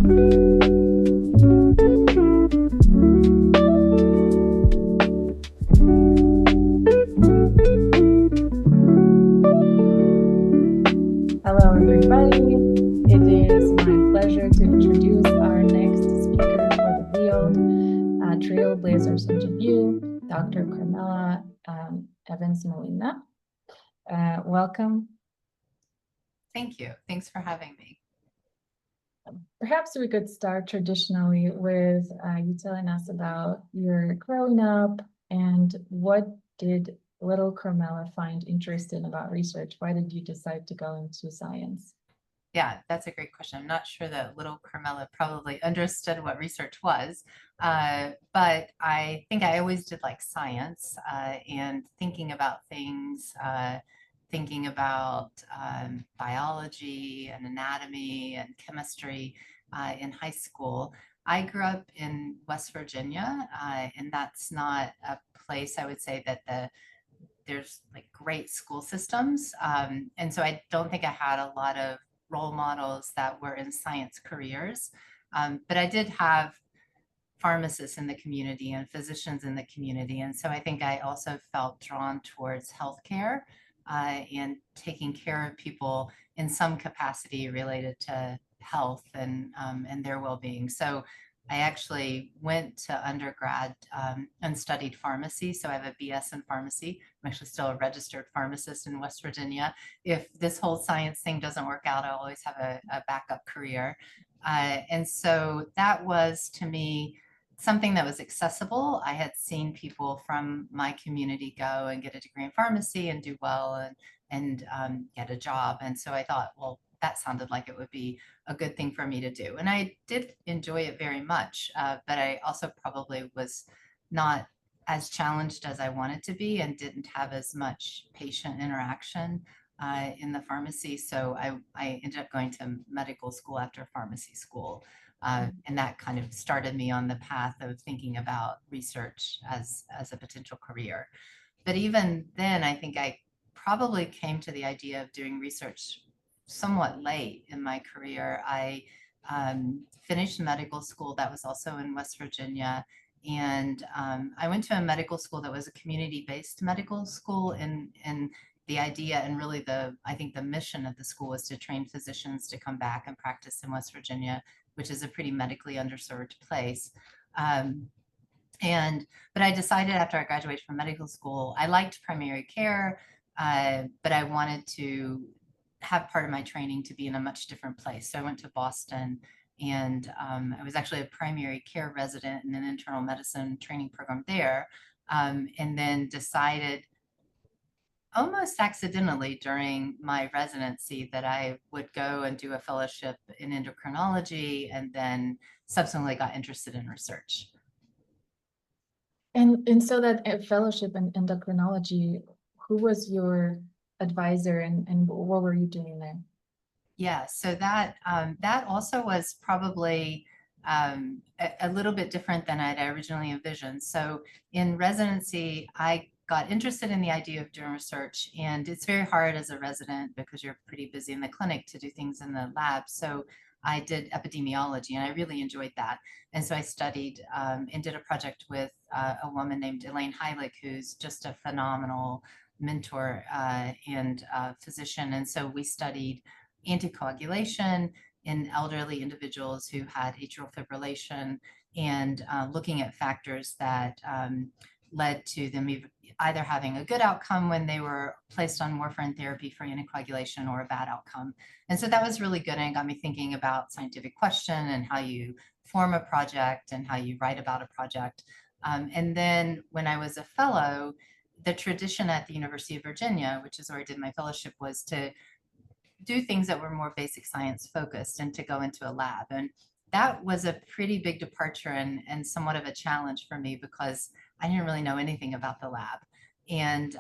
Hello, everybody. It is my pleasure to introduce our next speaker for the WIELD Trailblazers interview, Dr. Carmella Evans-Molina. Welcome. Thank you. Thanks for having me. Perhaps we could start traditionally with you telling us about your growing up and what did little Carmella find interesting about research? Why did you decide to go into science? Yeah, that's a great question. I'm not sure that little Carmella probably understood what research was, but I think I always did like science and thinking about things, thinking about biology and anatomy and chemistry in high school. I grew up in West Virginia, and that's not a place I would say that there's like great school systems. And so I don't think I had a lot of role models that were in science careers. But I did have pharmacists in the community and physicians in the community. And so I think I also felt drawn towards healthcare and taking care of people in some capacity related to health and their well-being. So I actually went to undergrad and studied pharmacy. So I have a BS in pharmacy. I'm actually still a registered pharmacist in West Virginia. If this whole science thing doesn't work out, I'll always have a backup career. And so that was, to me, something that was accessible. I had seen people from my community go and get a degree in pharmacy and do well and get a job. And so I thought, well, that sounded like it would be a good thing for me to do. And I did enjoy it very much, but I also probably was not as challenged as I wanted to be and didn't have as much patient interaction in the pharmacy. So I ended up going to medical school after pharmacy school. And that kind of started me on the path of thinking about research as a potential career. But even then, I think I probably came to the idea of doing research somewhat late in my career. I finished medical school that was also in West Virginia. And I went to a medical school that was a community-based medical school. And the idea and really I think the mission of the school was to train physicians to come back and practice in West Virginia, which is a pretty medically underserved place. But I decided after I graduated from medical school, I liked primary care, but I wanted to have part of my training to be in a much different place. So I went to Boston and I was actually a primary care resident in an internal medicine training program there. And then decided almost accidentally during my residency that I would go and do a fellowship in endocrinology and then subsequently got interested in research. And so that fellowship in endocrinology, who was your advisor and what were you doing there? Yeah, so that also was probably a little bit different than I'd originally envisioned. So in residency, I got interested in the idea of doing research, and it's very hard as a resident because you're pretty busy in the clinic to do things in the lab. So I did epidemiology, and I really enjoyed that. And so I studied and did a project with a woman named Elaine Heilig, who's just a phenomenal mentor and physician. And so we studied anticoagulation in elderly individuals who had atrial fibrillation and looking at factors that led to them either having a good outcome when they were placed on warfarin therapy for anticoagulation or a bad outcome. And so that was really good and got me thinking about scientific question and how you form a project and how you write about a project. And then when I was a fellow, the tradition at the University of Virginia, which is where I did my fellowship, was to do things that were more basic science focused and to go into a lab. And that was a pretty big departure and somewhat of a challenge for me because I didn't really know anything about the lab. And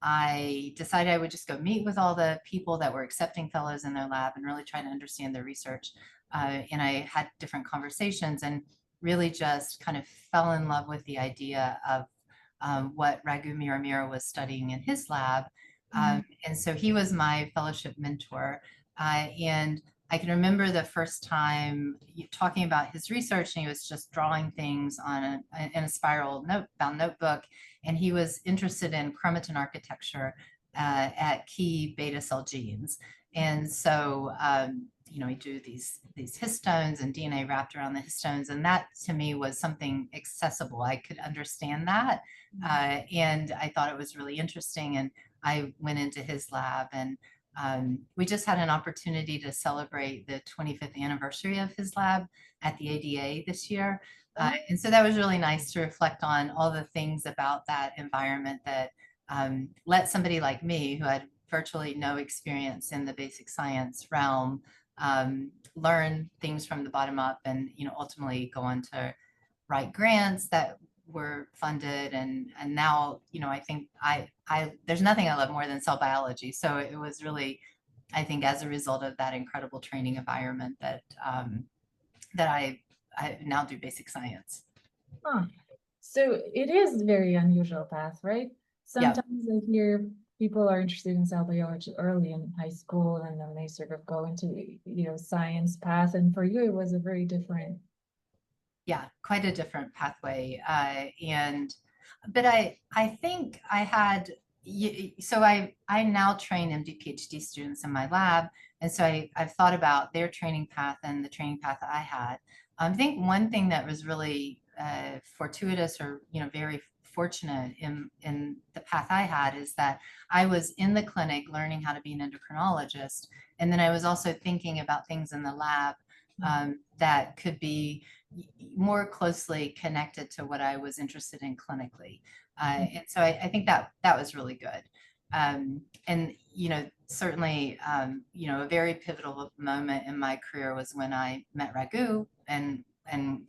I decided I would just go meet with all the people that were accepting fellows in their lab and really try to understand their research. And I had different conversations and really just kind of fell in love with the idea of what Raghu Miramira was studying in his lab. And so he was my fellowship mentor. And I can remember the first time talking about his research, and he was just drawing things on in a spiral bound notebook, and he was interested in chromatin architecture at key beta cell genes. And so, we do these histones and DNA wrapped around the histones, and that to me was something accessible. I could understand that, and I thought it was really interesting. And I went into his lab, and we just had an opportunity to celebrate the 25th anniversary of his lab at the ADA this year. And so that was really nice to reflect on all the things about that environment that let somebody like me, who had virtually no experience in the basic science realm, learn things from the bottom up, and ultimately go on to write grants that were funded. And now I think I there's nothing I love more than cell biology. So it was really, I think, as a result of that incredible training environment that that I now do basic science. Huh. So it is a very unusual path, right? Yeah. Sometimes I hear people are interested in cell biology early in high school, and then they sort of go into, science path. And for you, it was a very different. Yeah, quite a different pathway. But I think I had, so I now train MD PhD students in my lab. And so I've thought about their training path and the training path I had. I think one thing that was really fortuitous, or, very fortunate in the path I had, is that I was in the clinic learning how to be an endocrinologist. And then I was also thinking about things in the lab that could be more closely connected to what I was interested in clinically. And so I think that was really good. And, certainly, a very pivotal moment in my career was when I met Raghu and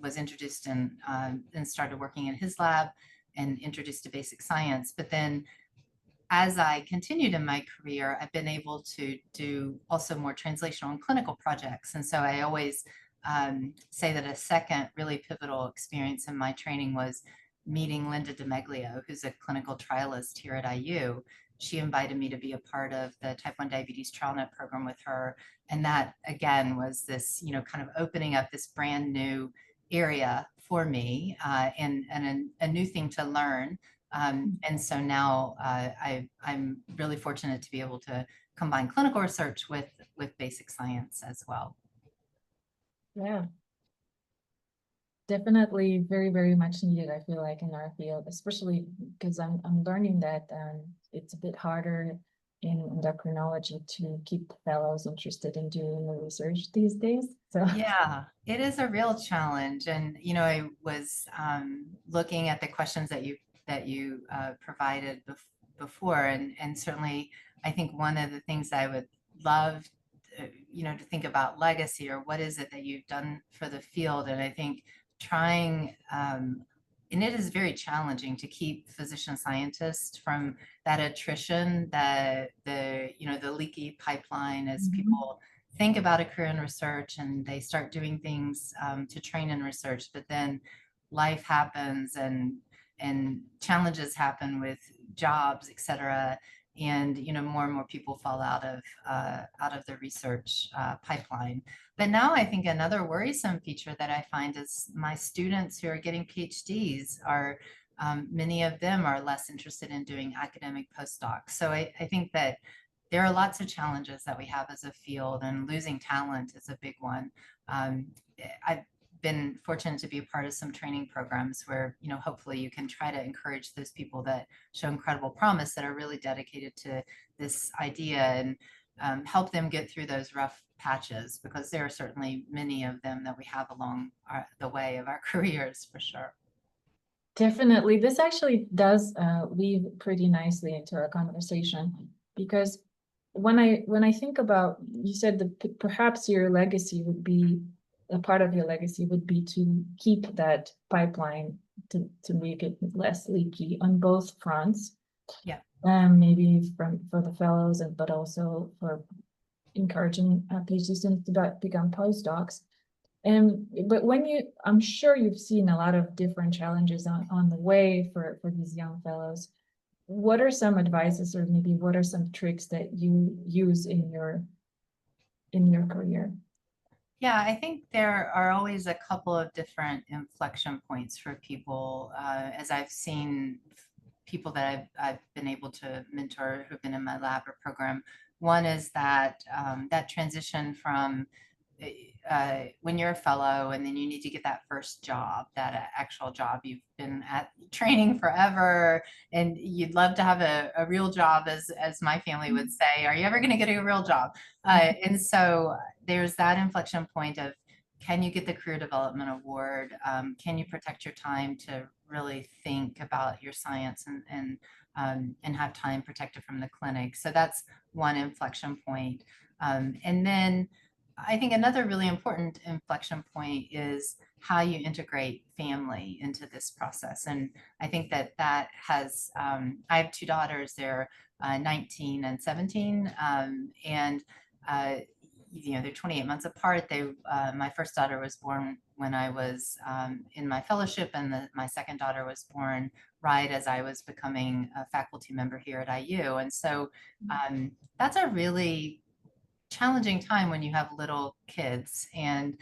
was introduced and started working in his lab and introduced to basic science. But then as I continued in my career, I've been able to do also more translational and clinical projects. And so I always say that a second really pivotal experience in my training was meeting Linda DiMeglio, who's a clinical trialist here at IU. She invited me to be a part of the type 1 diabetes TrialNet program with her. And that, again, was this, kind of opening up this brand new area for me, and a new thing to learn. And so now I'm really fortunate to be able to combine clinical research with basic science as well. Yeah. Definitely very, very much needed, I feel like, in our field, especially because I'm learning that it's a bit harder in endocrinology to keep fellows interested in doing the research these days. So Yeah, it is a real challenge. And, I was looking at the questions that you provided before, and certainly I think one of the things I would love, to think about legacy, or what is it that you've done for the field. And I think trying, and it is very challenging to keep physician scientists from that attrition, the leaky pipeline, as people think about a career in research and they start doing things to train in research, but then life happens, and challenges happen with jobs, et cetera. And more and more people fall out of the research pipeline. But now I think another worrisome feature that I find is my students who are getting PhDs are, many of them are less interested in doing academic postdocs. So I think that there are lots of challenges that we have as a field, and losing talent is a big one. I've been fortunate to be a part of some training programs where, hopefully you can try to encourage those people that show incredible promise, that are really dedicated to this idea, and help them get through those rough patches, because there are certainly many of them that we have along the way of our careers, for sure. definitely, this actually does weave pretty nicely into our conversation, because when I think about, you said that perhaps your legacy would be, a part of your legacy would be to keep that pipeline, to make it less leaky on both fronts. Yeah. Maybe for the fellows, but also for encouraging PhD students to become postdocs. But I'm sure you've seen a lot of different challenges on the way for these young fellows. What are some advices, or maybe what are some tricks that you use in your career? Yeah, I think there are always a couple of different inflection points for people. As I've seen people that I've been able to mentor who've been in my lab or program. One is that that transition from when you're a fellow and then you need to get that first job, that actual job you've been at training forever, and you'd love to have a real job, as my family would say, are you ever going to get a real job? And so there's that inflection point of, can you get the career development award? Can you protect your time to really think about your science and have time protected from the clinic? So that's one inflection point. And then I think another really important inflection point is how you integrate family into this process. And I think that that has, I have two daughters, they're 19 and 17. And they're 28 months apart. My first daughter was born when I was in my fellowship, and my second daughter was born right as I was becoming a faculty member here at IU. And so that's a really challenging time when you have little kids, and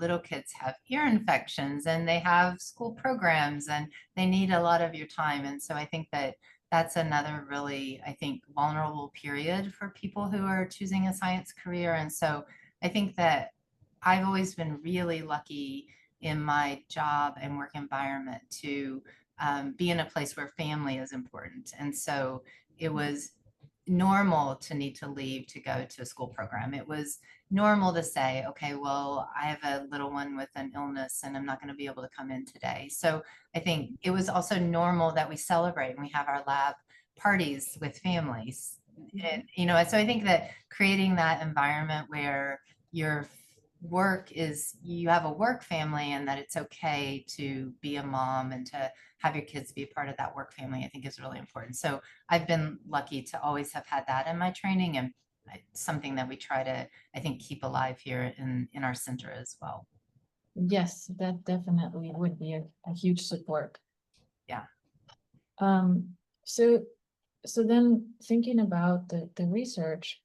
little kids have ear infections and they have school programs and they need a lot of your time. And so I think that that's another really, I think, vulnerable period for people who are choosing a science career. And so I think that I've always been really lucky in my job and work environment to be in a place where family is important. And so it was normal to need to leave to go to a school program. It was normal to say, okay, well, I have a little one with an illness and I'm not going to be able to come in today. So I think it was also normal that we celebrate and we have our lab parties with families. And, so I think that creating that environment where your work is, you have a work family, and that it's okay to be a mom and to have your kids be a part of that work family, I think is really important. So I've been lucky to always have had that in my training, and something that we try to, I think, keep alive here in our center as well. Yes, that definitely would be a huge support. Yeah. Um, so so then thinking about the research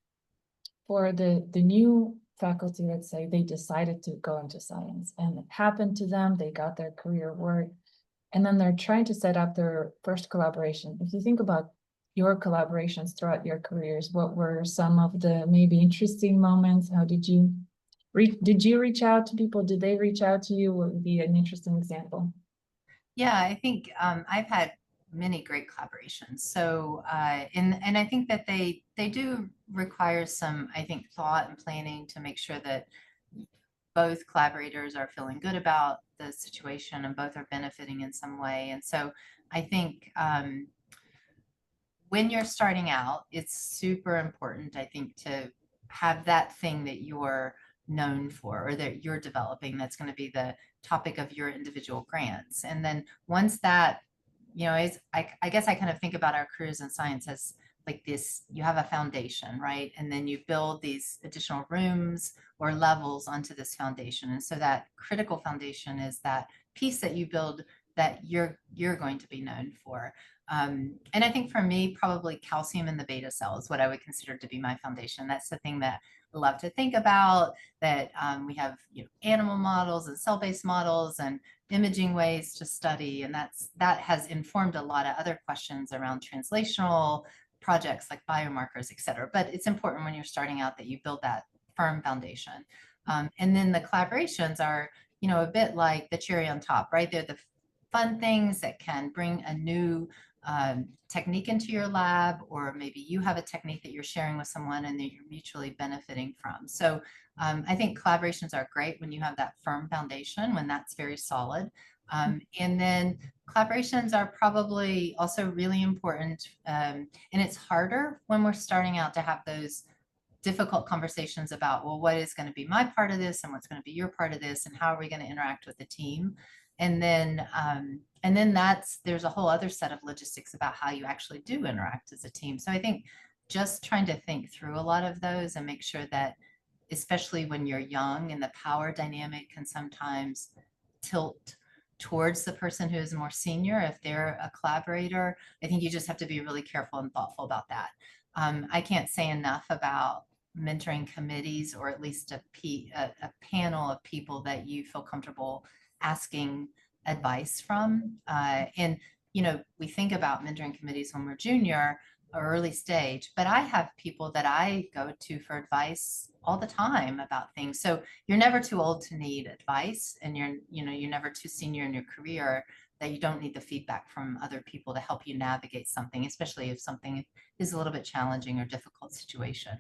for the new faculty, let's say they decided to go into science and it happened to them, they got their career work, and then they're trying to set up their first collaboration. If you think about your collaborations throughout your careers, what were some of the maybe interesting moments? How did you reach out to people? Did they reach out to you? What would be an interesting example? Yeah, I think I've had many great collaborations. So, and I think that they do require some, I think, thought and planning to make sure that both collaborators are feeling good about the situation and both are benefiting in some way. And so I think when you're starting out, it's super important, I think, to have that thing that you're known for or that you're developing that's going to be the topic of your individual grants. And then once that, is, I guess I kind of think about our careers in science as like this, you have a foundation, right? And then you build these additional rooms or levels onto this foundation. And so that critical foundation is that piece that you build that you're going to be known for. And I think for me, probably calcium in the beta cell is what I would consider to be my foundation. That's the thing that I love to think about, that we have animal models and cell-based models and imaging ways to study. And that has informed a lot of other questions around translational projects like biomarkers, et cetera. But it's important when you're starting out that you build that firm foundation. And then the collaborations are, a bit like the cherry on top, right? They're the fun things that can bring a new technique into your lab, or maybe you have a technique that you're sharing with someone and that you're mutually benefiting from. So I think collaborations are great when you have that firm foundation, when that's very solid. And then collaborations are probably also really important. And it's harder when we're starting out to have those difficult conversations about, well, what is going to be my part of this and what's going to be your part of this and how are we going to interact with the team. And then there's a whole other set of logistics about how you actually do interact as a team. So I think just trying to think through a lot of those and make sure that, especially when you're young, and the power dynamic can sometimes tilt towards the person who is more senior if they're a collaborator. I think you just have to be really careful and thoughtful about that. I can't say enough about mentoring committees, or at least a panel of people that you feel comfortable asking advice from. And, we think about mentoring committees when we're junior or early stage, but I have people that I go to for advice all the time about things. So you're never too old to need advice, and you're never too senior in your career that you don't need the feedback from other people to help you navigate something, especially if something is a little bit challenging or difficult situation.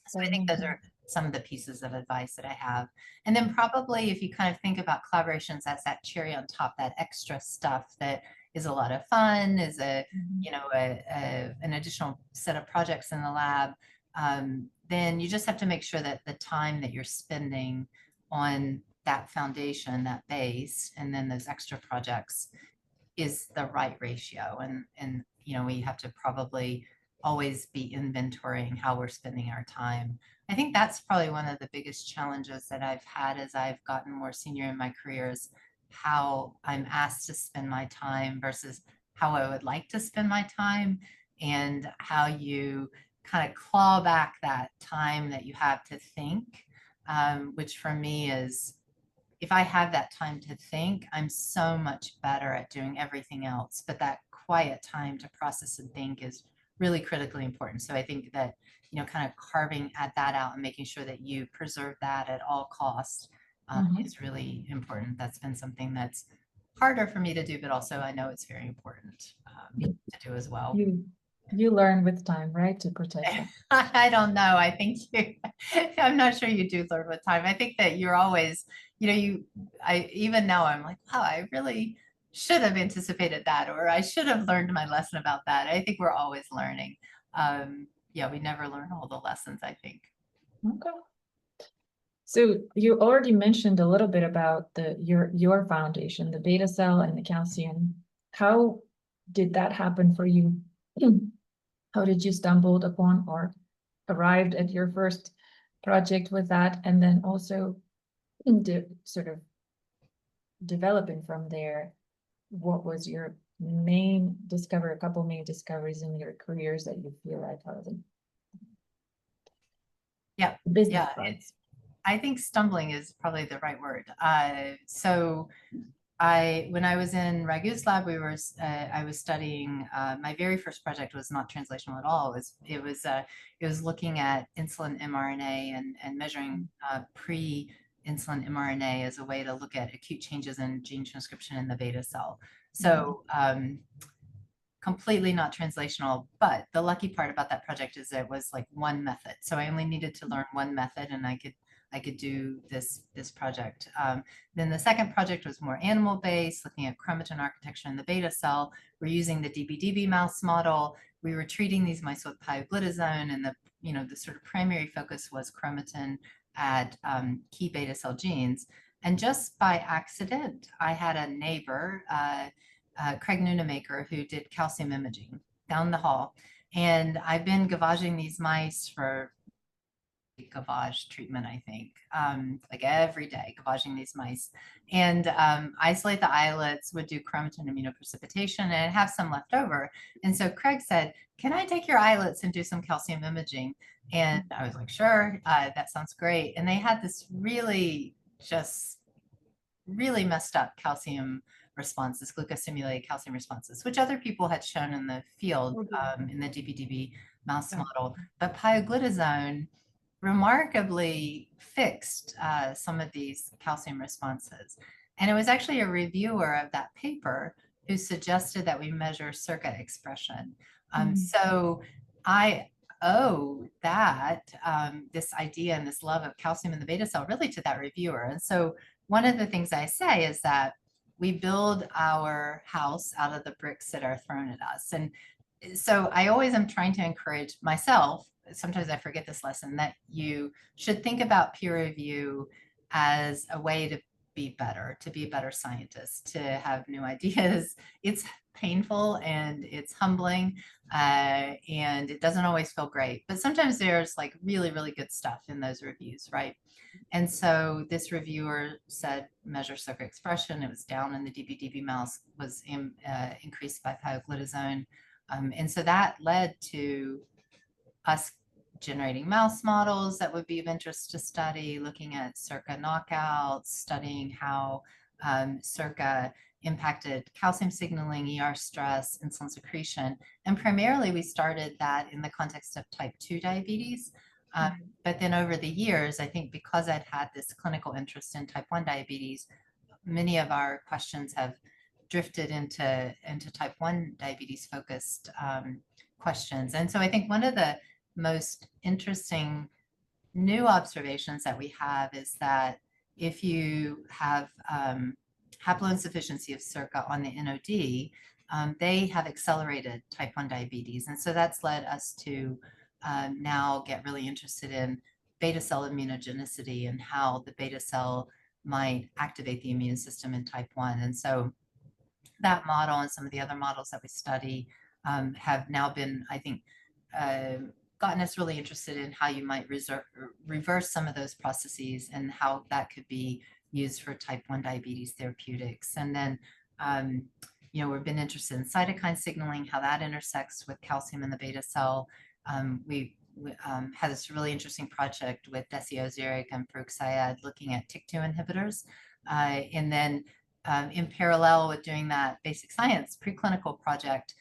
So I That think makes those sense. are some of the pieces of advice that I have. And then probably if you kind of think about collaborations as that cherry on top, that extra stuff that is a lot of fun, is Mhm. an additional set of projects in the lab, then you just have to make sure that the time that you're spending on that foundation, that base, and then those extra projects is the right ratio. And we have to probably always be inventorying how we're spending our time. I think that's probably one of the biggest challenges that I've had as I've gotten more senior in my career, is how I'm asked to spend my time versus how I would like to spend my time, and how you kind of claw back that time that you have to think, which for me is, if I have that time to think, I'm so much better at doing everything else. But that quiet time to process and think is really critically important. So I think that, kind of carving at that out and making sure that you preserve that at all costs Mhm. is really important. That's been something that's harder for me to do, but also I know it's very important to do as well. You you learn with time, right, to protect that. I don't know. I think I'm not sure you do learn with time. I think that you're always, even now I'm like, wow, I really should have anticipated that, or I should have learned my lesson about that. I think we're always learning. Yeah, we never learn all the lessons, I think. Okay. So you already mentioned a little bit about your foundation, the beta cell and the calcium. How did that happen for you? How did you stumbled upon or arrived at your first project with that? And then also sort of developing from there, what was your a couple main discoveries in your careers that you feel like are the Yeah, business yeah. parts? I think stumbling is probably the right word. So when I was in Ragu's lab, I was studying, my very first project was not translational at all. It was looking at insulin mRNA and measuring pre-insulin mRNA as a way to look at acute changes in gene transcription in the beta cell. So completely not translational, but the lucky part about that project is it was like one method. So I only needed to learn one method, and I could do this project. Then the second project was more animal based, looking at chromatin architecture in the beta cell. We're using the DBDB mouse model. We were treating these mice with pioglitazone, and the sort of primary focus was chromatin at key beta cell genes. And just by accident, I had a neighbor, Craig Noonamaker, who did calcium imaging down the hall. And I've been gavaging these mice for gavage treatment, I think, like every day, gavaging these mice, and isolate the islets, would do chromatin immunoprecipitation, and have some left over. And so Craig said, can I take your islets and do some calcium imaging? And I was like, sure, that sounds great. And they had this just really messed up calcium responses, glucose-stimulated calcium responses, which other people had shown in the field, in the DBDB mouse model. But pioglitazone remarkably fixed some of these calcium responses. And it was actually a reviewer of that paper who suggested that we measure circuit expression. So I owe this idea and this love of calcium in the beta cell really to that reviewer. And so one of the things I say is that we build our house out of the bricks that are thrown at us. And so I always am trying to encourage myself, sometimes I forget this lesson, that you should think about peer review as a way to be better, to be a better scientist, to have new ideas. It's painful and it's humbling, and it doesn't always feel great, but sometimes there's like really, really good stuff in those reviews, right? And so this reviewer said, measure circuit expression. It was down in the DBDB mouse, was increased by pioglitazone. And so that led to us generating mouse models that would be of interest to study, looking at SERCA knockouts, studying how SERCA impacted calcium signaling, ER stress, insulin secretion. And primarily we started that in the context of type 2 diabetes. But then over the years, I think because I'd had this clinical interest in type 1 diabetes, many of our questions have drifted into type 1 diabetes focused questions. And so I think one of the most interesting new observations that we have is that if you have haploinsufficiency of SERCA on the NOD, they have accelerated type 1 diabetes. And so that's led us to now get really interested in beta cell immunogenicity and how the beta cell might activate the immune system in type 1. And so that model and some of the other models that we study have now been, I think, gotten us really interested in how you might reverse some of those processes and how that could be used for type 1 diabetes therapeutics. And then, we've been interested in cytokine signaling, how that intersects with calcium in the beta cell. We had this really interesting project with Desi Oziric and Farouk Syed looking at TYK2 inhibitors. And then in parallel with doing that basic science preclinical project,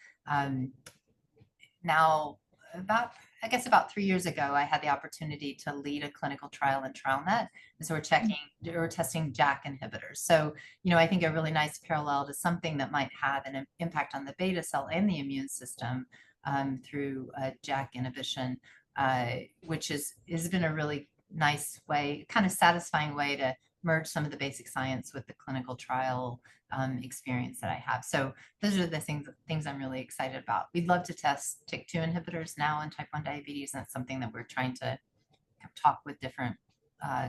now about 3 years ago, I had the opportunity to lead a clinical trial in TrialNet. And so we're testing JAK inhibitors. So, I think a really nice parallel to something that might have an impact on the beta cell and the immune system through JAK inhibition, which has been a really nice way, kind of satisfying way to merge some of the basic science with the clinical trial experience that I have. So those are the things I'm really excited about. We'd love to test TYK2 inhibitors now in type 1 diabetes, and that's something that we're trying to talk with different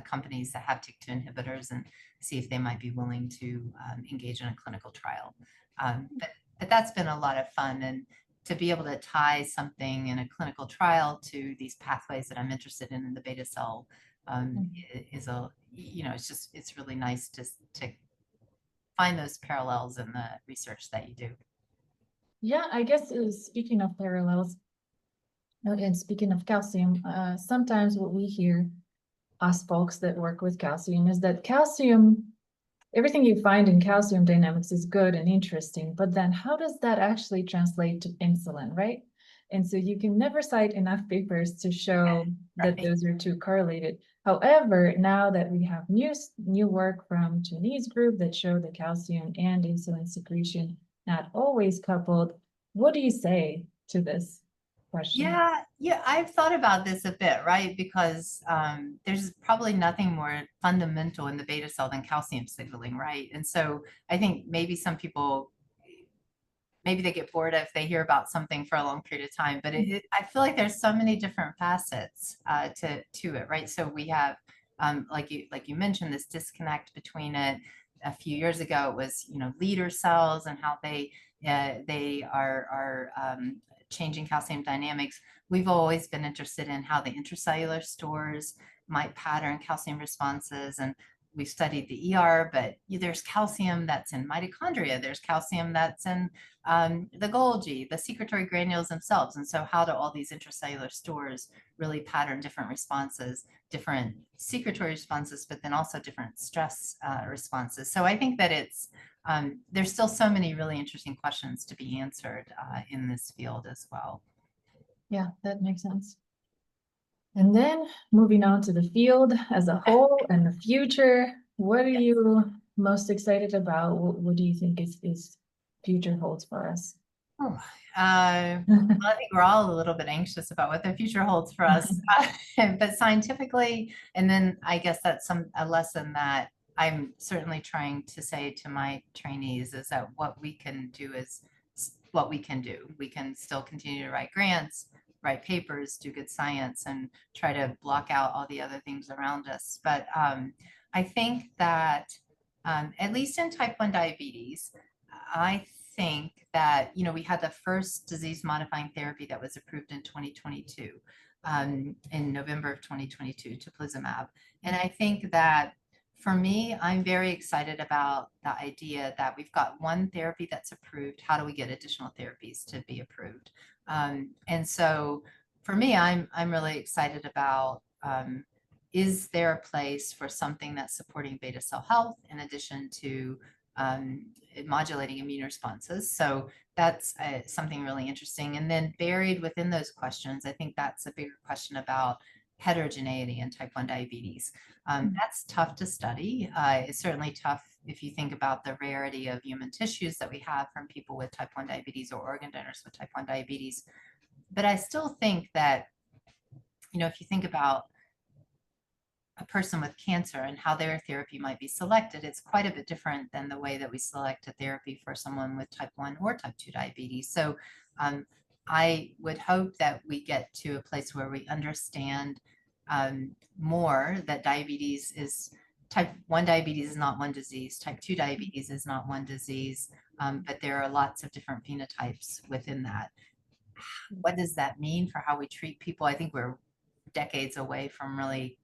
companies that have TYK2 inhibitors and see if they might be willing to engage in a clinical trial. But that's been a lot of fun, and to be able to tie something in a clinical trial to these pathways that I'm interested in the beta cell is it's really nice to find those parallels in the research that you do. Yeah, I guess speaking of parallels, and speaking of calcium, sometimes what we hear, us folks that work with calcium, is that calcium, everything you find in calcium dynamics is good and interesting, but then how does that actually translate to insulin, right? And so you can never cite enough papers to show that those are two correlated. However, now that we have new work from Chinese group that show the calcium and insulin secretion not always coupled, what do you say to this question? Yeah, I've thought about this a bit, right? Because there's probably nothing more fundamental in the beta cell than calcium signaling, right? And so I think maybe some people, maybe they get bored if they hear about something for a long period of time, but I feel like there's so many different facets to it, right? So we have, like you mentioned, this disconnect between it. A few years ago, it was leader cells and how they are changing calcium dynamics. We've always been interested in how the intracellular stores might pattern calcium responses, and we've studied the ER, but there's calcium that's in mitochondria. There's calcium that's in the Golgi, the secretory granules themselves. And so how do all these intracellular stores really pattern different responses, different secretory responses, but then also different stress responses? So I think that there's still so many really interesting questions to be answered in this field as well. Yeah, that makes sense. And then moving on to the field as a whole and the future, what are you most excited about? What do you think is future holds for us? Well, I think we're all a little bit anxious about what the future holds for us, but scientifically, and then I guess that's a lesson that I'm certainly trying to say to my trainees is that what we can do is what we can do. We can still continue to write grants, write papers, do good science, and try to block out all the other things around us. But I think that at least in type 1 diabetes, I think that, we had the first disease modifying therapy that was approved in 2022, in November of 2022, teplizumab. And I think that for me, I'm very excited about the idea that we've got one therapy that's approved. How do we get additional therapies to be approved? And so for me, I'm really excited about, is there a place for something that's supporting beta cell health in addition to modulating immune responses? So that's something really interesting. And then buried within those questions, I think that's a bigger question about heterogeneity in type 1 diabetes. That's tough to study. It's certainly tough if you think about the rarity of human tissues that we have from people with type 1 diabetes or organ donors with type 1 diabetes. But I still think that, if you think about a person with cancer and how their therapy might be selected, it's quite a bit different than the way that we select a therapy for someone with type 1 or type 2 diabetes. So I would hope that we get to a place where we understand more that diabetes is type 1 diabetes is not one disease, type 2 diabetes is not one disease, but there are lots of different phenotypes within that. What does that mean for how we treat people? I think we're decades away from really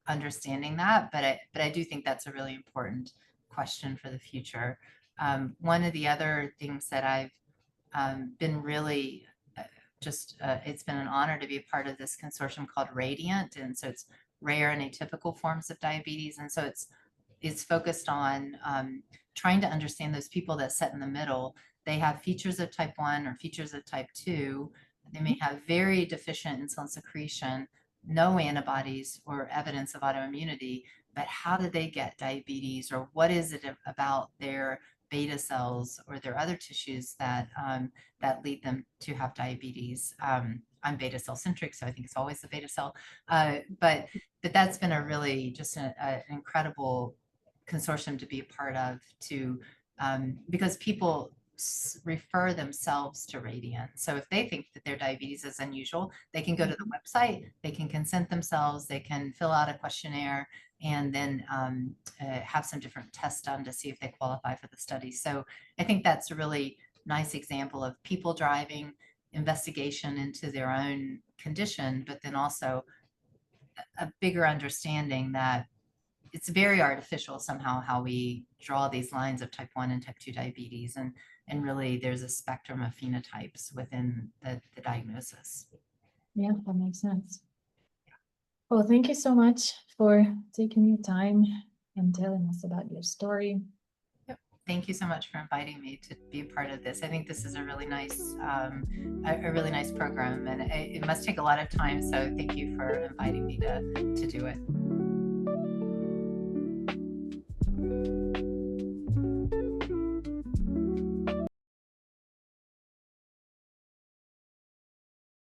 understanding that, but I do think that's a really important question for the future. One of the other things that I've been really it's been an honor to be a part of this consortium called Radiant, and so it's rare and atypical forms of diabetes, and so it's focused on trying to understand those people that sit in the middle. They have features of type 1 or features of type 2. They may have very deficient insulin secretion, no antibodies or evidence of autoimmunity, but how did they get diabetes, or what is it about their beta cells or their other tissues that that lead them to have diabetes? I'm beta cell centric, so I think it's always the beta cell. But that's been a really just an incredible consortium to be a part of, because people refer themselves to Radiant. So if they think that their diabetes is unusual, they can go to the website, they can consent themselves, they can fill out a questionnaire, and then have some different tests done to see if they qualify for the study. So I think that's a really nice example of people driving investigation into their own condition, but then also a bigger understanding that it's very artificial somehow how we draw these lines of type 1 and type 2 diabetes, and really there's a spectrum of phenotypes within the diagnosis. Yeah, that makes sense. Well, thank you so much for taking your time and telling us about your story. Yep. Thank you so much for inviting me to be a part of this. I think this is a really nice program, and it must take a lot of time. So thank you for inviting me to do it.